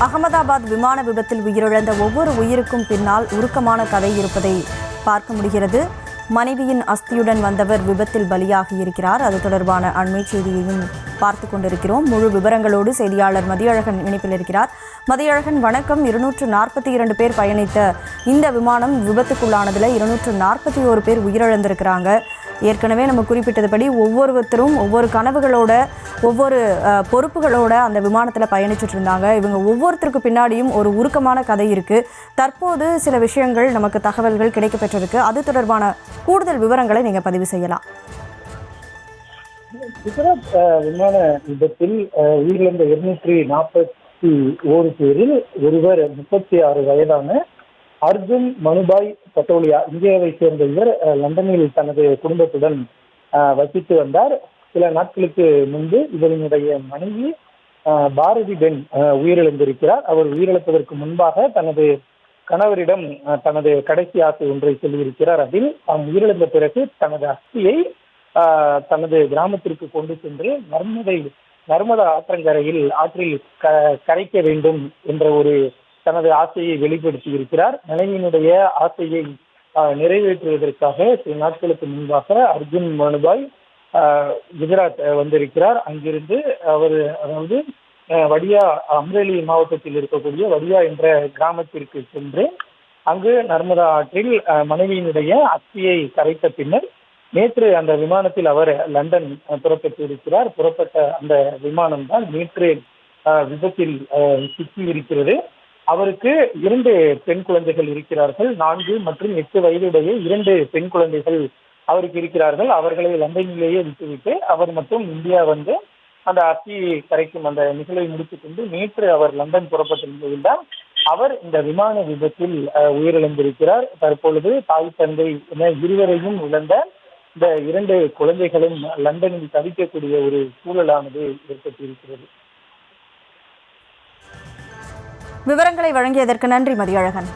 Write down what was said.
அகமதாபாத் விமான விபத்தில் உயிரிழந்த ஒவ்வொரு உயிருக்கும் பின்னால் உருக்கமான கதை இருப்பதை பார்க்க முடிகிறது. மனைவியின் அஸ்தியுடன் வந்தவர் விபத்தில் பலியாகி இருக்கிறார். அது தொடர்பான அண்மை செய்தியையும் பார்த்து கொண்டிருக்கிறோம். முழு விவரங்களோடு செய்தியாளர் மதியழகன் இணைப்பில் இருக்கிறார். மதியழகன், வணக்கம். 242 பேர் பயணித்த இந்த விமானம் விபத்துக்குள்ளானதில் 241 பேர் உயிரிழந்திருக்கிறாங்க. ஏற்கனவே நம்ம குறிப்பிட்டதுபடி ஒவ்வொருத்தரும் ஒவ்வொரு கனவுகளோட ஒவ்வொரு பொறுப்புகளோட அந்த விமானத்தில் பயணிச்சுட்டு இருந்தாங்க. இவங்க ஒவ்வொருத்தருக்கு பின்னாடியும் ஒரு உருக்கமான கதை இருக்குது. தற்போது சில விஷயங்கள் நமக்கு தகவல்கள் கிடைக்கப்பெற்றிருக்கு. அது தொடர்பான கூடுதல் விவரங்களை நீங்கள் பதிவு செய்யலாம். குஜராத் விமான விபத்தில் உயிரிழந்த 241 பேரில் ஒருவர் 36 வயதான அர்ஜுன் மனுபாய் பட்டோலியா, இந்தியாவை சேர்ந்த இவர் லண்டனில் தனது குடும்பத்துடன் வசித்து வந்தார். சில நாட்களுக்கு முன்பு இவரினுடைய மனைவி பாரதி பென் உயிரிழந்திருக்கிறார். அவர் உயிரிழப்பதற்கு முன்பாக தனது கணவரிடம் தனது கடைசி ஆசை ஒன்றை சொல்லியிருக்கிறார். அதில் தாம் உயிரிழந்த பிறகு தனது அஸ்தியை தனது கிராமத்திற்கு கொண்டு சென்று நர்மதா ஆற்றில் கரைக்க வேண்டும் என்ற ஒரு தனது ஆசையை வெளிப்படுத்தி இருக்கிறார். மனைவியினுடைய ஆசையை நிறைவேற்றுவதற்காக சில நாட்களுக்கு முன்பாக அர்ஜுன் மனுபாய் குஜராத் வந்திருக்கிறார். அங்கிருந்து அவர் வடியா, அம்ரேலி மாவட்டத்தில் இருக்கக்கூடிய வடியா என்ற கிராமத்திற்கு சென்று அங்கு நர்மதா ஆற்றில் மனைவியினுடைய அஸ்தியை கரைத்த பின்னர் நேற்று அந்த விமானத்தில் அவர் லண்டன் புறப்பட்டு இருக்கிறார். புறப்பட்ட அந்த விமானம் தான் நேற்று விபத்தில் சிக்கி இருக்கிறது. அவருக்கு 2 பெண் குழந்தைகள் இருக்கிறார்கள். 4 மற்றும் 8 வயதுடைய 2 பெண் குழந்தைகள் அவருக்கு இருக்கிறார்கள். அவர்களை லண்டனிலேயே விட்டுவிட்டு அவர் மட்டும் இந்தியா வந்து அந்த அஸ்தியை கரைக்கும் அந்த நிகழ்வை முடித்துக் கொண்டு நேற்று அவர் லண்டன் புறப்பட்டிருந்ததில்தான் அவர் இந்த விமான விபத்தில் உயிரிழந்திருக்கிறார். தற்பொழுது தாய் தந்தை என இருவரையும் இழந்த இந்த 2 குழந்தைகளும் லண்டனில் தவிக்கக்கூடிய ஒரு சூழலானது ஏற்பட்டிருக்கிறது. விவரங்களை வழங்கியதற்கு நன்றி மதியழகன்.